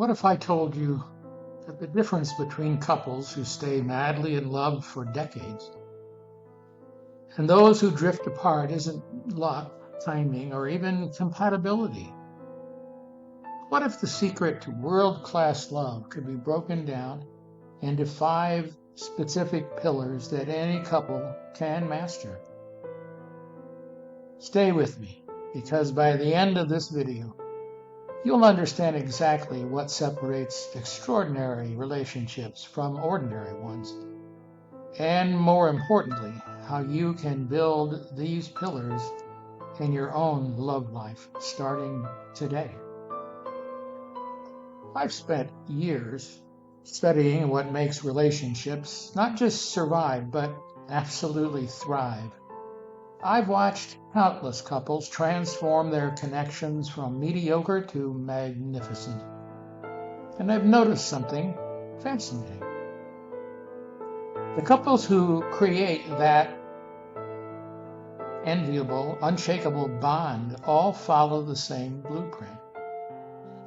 What if I told you that the difference between couples who stay madly in love for decades and those who drift apart isn't luck, timing, or even compatibility? What if the secret to world-class love could be broken down into 5 specific pillars that any couple can master? Stay with me, because by the end of this video, you'll understand exactly what separates extraordinary relationships from ordinary ones, and more importantly, how you can build these pillars in your own love life starting today. I've spent years studying what makes relationships not just survive, but absolutely thrive. I've watched countless couples transform their connections from mediocre to magnificent. And I've noticed something fascinating. The couples who create that enviable, unshakable bond all follow the same blueprint.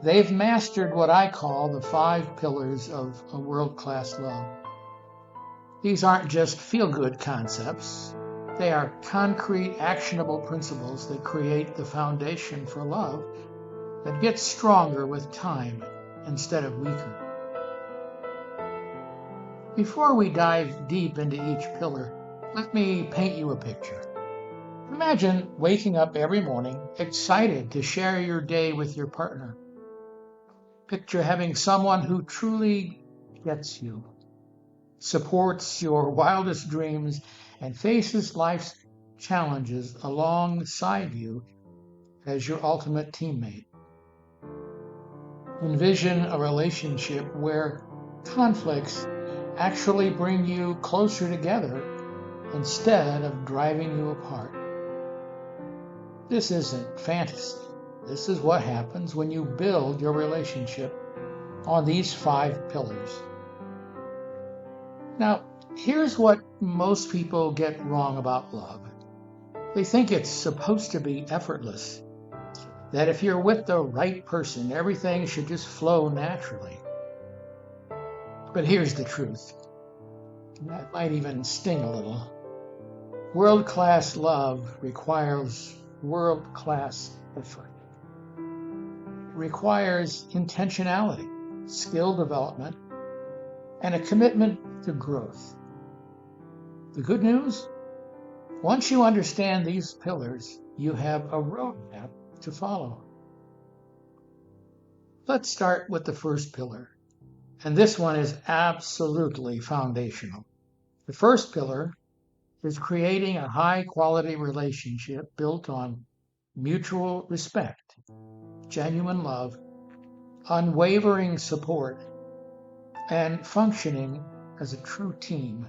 They've mastered what I call the 5 pillars of a world-class love. These aren't just feel-good concepts. They are concrete, actionable principles that create the foundation for love that gets stronger with time instead of weaker. Before we dive deep into each pillar, let me paint you a picture. Imagine waking up every morning excited to share your day with your partner. Picture having someone who truly gets you, supports your wildest dreams, and faces life's challenges alongside you as your ultimate teammate. Envision a relationship where conflicts actually bring you closer together instead of driving you apart. This isn't fantasy. This is what happens when you build your relationship on these 5 pillars. Now, here's what most people get wrong about love. They think it's supposed to be effortless, that if you're with the right person, everything should just flow naturally. But here's the truth. That might even sting a little. World-class love requires world-class effort. It requires intentionality, skill development, and a commitment to growth. The good news? Once you understand these pillars, you have a roadmap to follow. Let's start with the first pillar, and this one is absolutely foundational. The first pillar is creating a high-quality relationship built on mutual respect, genuine love, unwavering support, and functioning as a true team.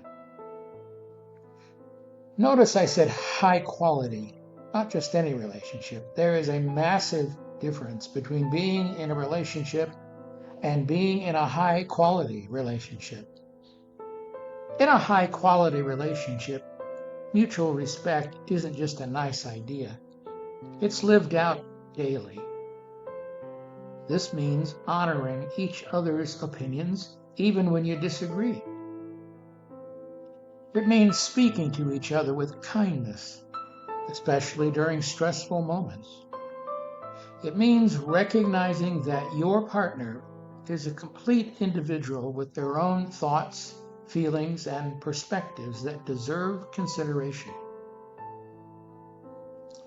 Notice I said high quality, not just any relationship. There is a massive difference between being in a relationship and being in a high quality relationship. In a high quality relationship, mutual respect isn't just a nice idea. It's lived out daily. This means honoring each other's opinions, even when you disagree. It means speaking to each other with kindness, especially during stressful moments. It means recognizing that your partner is a complete individual with their own thoughts, feelings, and perspectives that deserve consideration.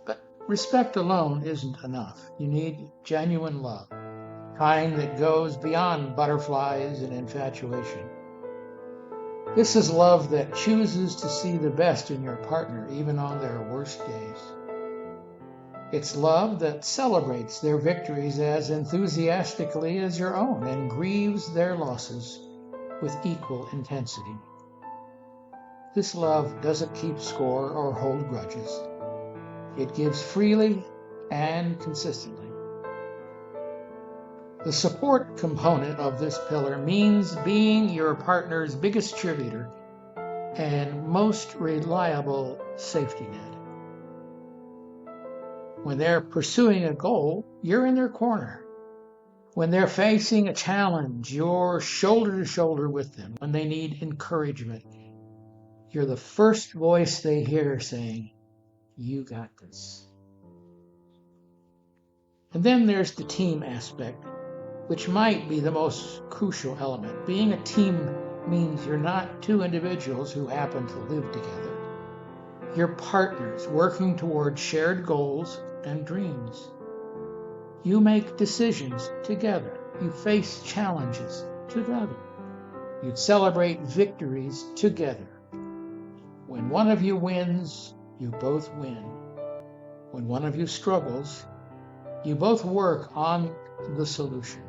But respect alone isn't enough. You need genuine love, kind that goes beyond butterflies and infatuation. This is love that chooses to see the best in your partner, even on their worst days. It's love that celebrates their victories as enthusiastically as your own and grieves their losses with equal intensity. This love doesn't keep score or hold grudges. It gives freely and consistently. The support component of this pillar means being your partner's biggest cheerleader and most reliable safety net. When they're pursuing a goal, you're in their corner. When they're facing a challenge, you're shoulder to shoulder with them. When they need encouragement, you're the first voice they hear saying, "You got this." And then there's the team aspect, which might be the most crucial element. Being a team means you're not two individuals who happen to live together. You're partners working toward shared goals and dreams. You make decisions together. You face challenges together. You celebrate victories together. When one of you wins, you both win. When one of you struggles, you both work on the solution.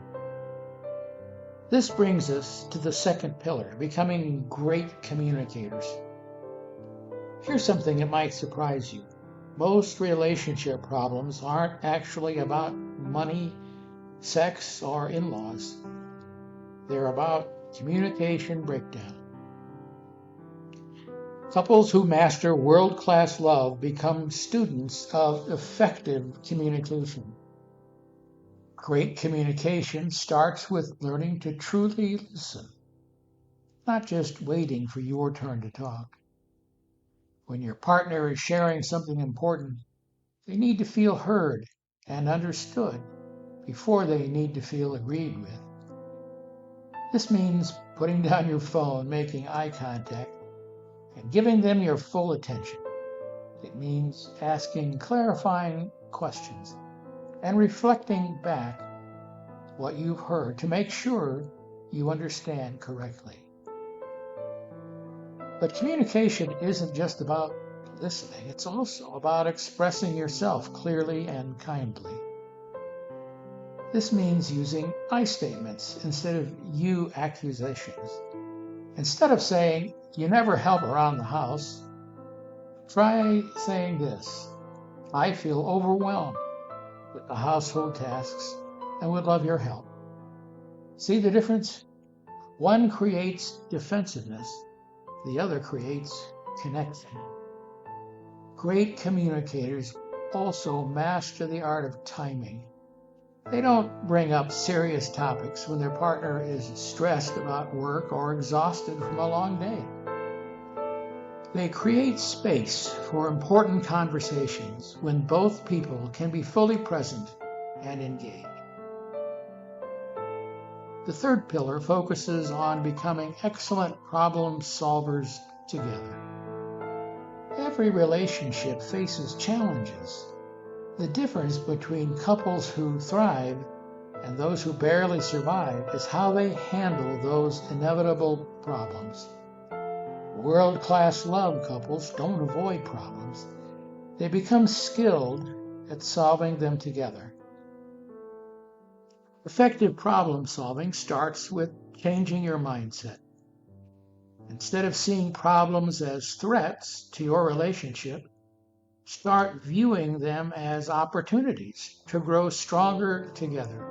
This brings us to the second pillar, becoming great communicators. Here's something that might surprise you. Most relationship problems aren't actually about money, sex, or in-laws. They're about communication breakdown. Couples who master world-class love become students of effective communication. Great communication starts with learning to truly listen, not just waiting for your turn to talk. When your partner is sharing something important, they need to feel heard and understood before they need to feel agreed with. This means putting down your phone, making eye contact, and giving them your full attention. It means asking clarifying questions and reflecting back what you've heard to make sure you understand correctly. But communication isn't just about listening. It's also about expressing yourself clearly and kindly. This means using I statements instead of you accusations. Instead of saying, "You never help around the house," try saying this: "I feel overwhelmed with the household tasks and would love your help." See the difference? One creates defensiveness, the other creates connection. Great communicators also master the art of timing. They don't bring up serious topics when their partner is stressed about work or exhausted from a long day. They create space for important conversations when both people can be fully present and engaged. The third pillar focuses on becoming excellent problem solvers together. Every relationship faces challenges. The difference between couples who thrive and those who barely survive is how they handle those inevitable problems. World-class love couples don't avoid problems. They become skilled at solving them together. Effective problem solving starts with changing your mindset. Instead of seeing problems as threats to your relationship, start viewing them as opportunities to grow stronger together.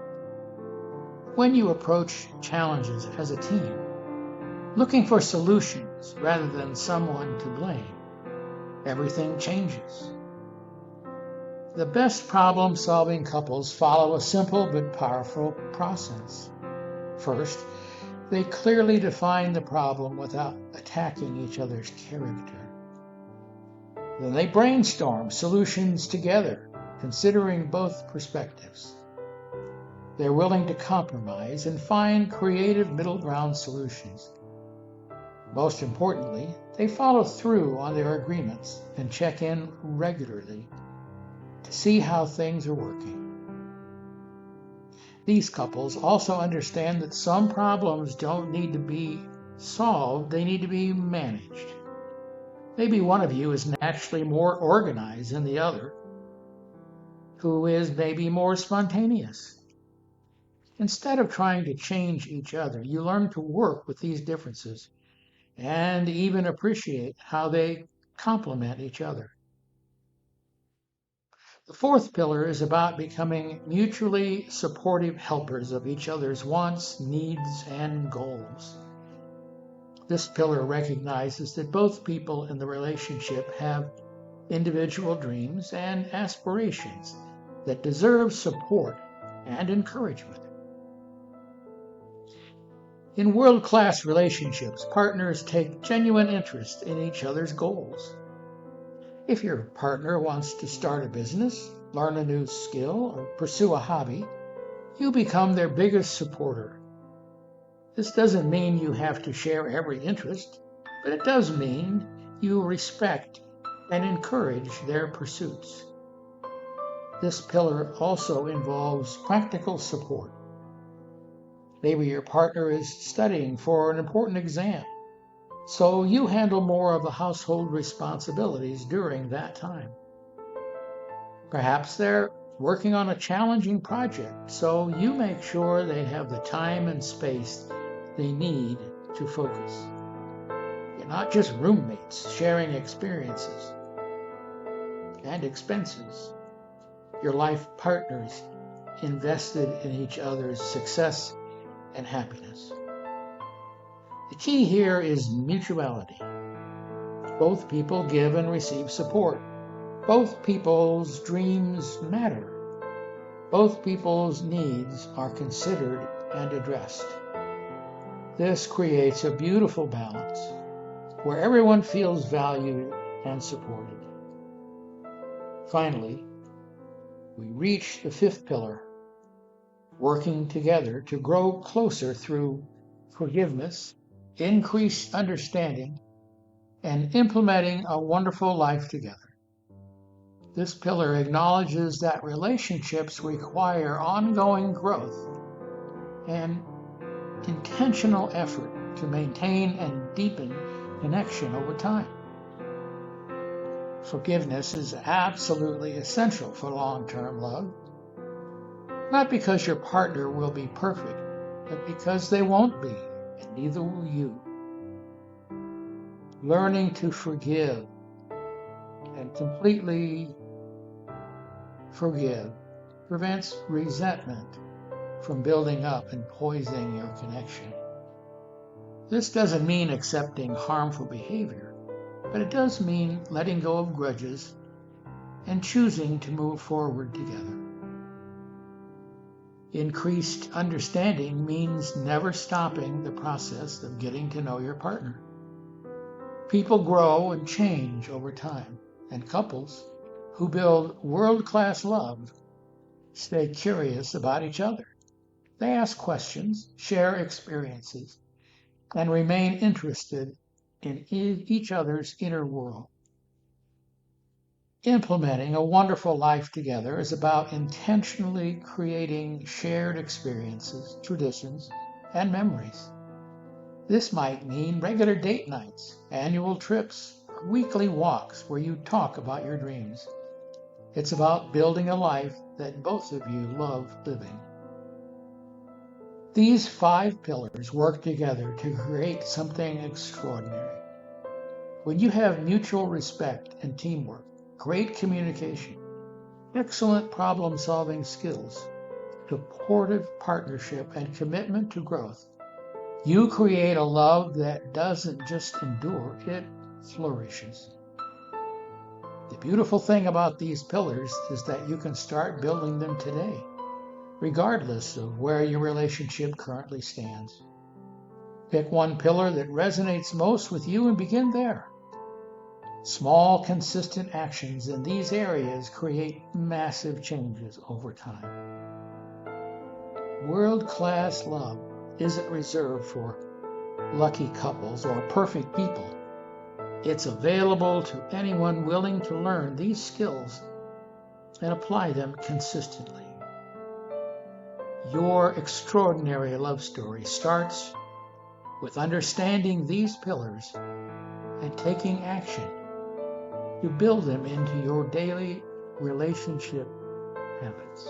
When you approach challenges as a team, looking for solutions rather than someone to blame, everything changes. The best problem-solving couples follow a simple but powerful process. First, they clearly define the problem without attacking each other's character. Then they brainstorm solutions together, considering both perspectives. They're willing to compromise and find creative middle ground solutions. Most importantly, they follow through on their agreements and check in regularly to see how things are working. These couples also understand that some problems don't need to be solved, they need to be managed. Maybe one of you is naturally more organized than the other, who is maybe more spontaneous. Instead of trying to change each other, you learn to work with these differences and even appreciate how they complement each other. The fourth pillar is about becoming mutually supportive helpers of each other's wants, needs, and goals. This pillar recognizes that both people in the relationship have individual dreams and aspirations that deserve support and encouragement. In world-class relationships, partners take genuine interest in each other's goals. If your partner wants to start a business, learn a new skill, or pursue a hobby, you become their biggest supporter. This doesn't mean you have to share every interest, but it does mean you respect and encourage their pursuits. This pillar also involves practical support. Maybe your partner is studying for an important exam, so you handle more of the household responsibilities during that time. Perhaps they're working on a challenging project, so you make sure they have the time and space they need to focus. You're not just roommates sharing experiences and expenses. Your life partners invested in each other's success and happiness. The key here is mutuality. Both people give and receive support. Both people's dreams matter. Both people's needs are considered and addressed. This creates a beautiful balance where everyone feels valued and supported. Finally, we reach the fifth pillar, working together to grow closer through forgiveness, increased understanding, and implementing a wonderful life together. This pillar acknowledges that relationships require ongoing growth and intentional effort to maintain and deepen connection over time. Forgiveness is absolutely essential for long-term love, not because your partner will be perfect, but because they won't be, and neither will you. Learning to forgive and completely forgive prevents resentment from building up and poisoning your connection. This doesn't mean accepting harmful behavior, but it does mean letting go of grudges and choosing to move forward together. Increased understanding means never stopping the process of getting to know your partner. People grow and change over time, and couples who build world-class love stay curious about each other. They ask questions, share experiences, and remain interested in each other's inner world. Implementing a wonderful life together is about intentionally creating shared experiences, traditions, and memories. This might mean regular date nights, annual trips, or weekly walks where you talk about your dreams. It's about building a life that both of you love living. These 5 pillars work together to create something extraordinary. When you have mutual respect and teamwork, great communication, excellent problem-solving skills, supportive partnership, and commitment to growth, you create a love that doesn't just endure, it flourishes. The beautiful thing about these pillars is that you can start building them today, regardless of where your relationship currently stands. Pick one pillar that resonates most with you and begin there. Small, consistent actions in these areas create massive changes over time. World-class love isn't reserved for lucky couples or perfect people. It's available to anyone willing to learn these skills and apply them consistently. Your extraordinary love story starts with understanding these pillars and taking action to build them into your daily relationship habits.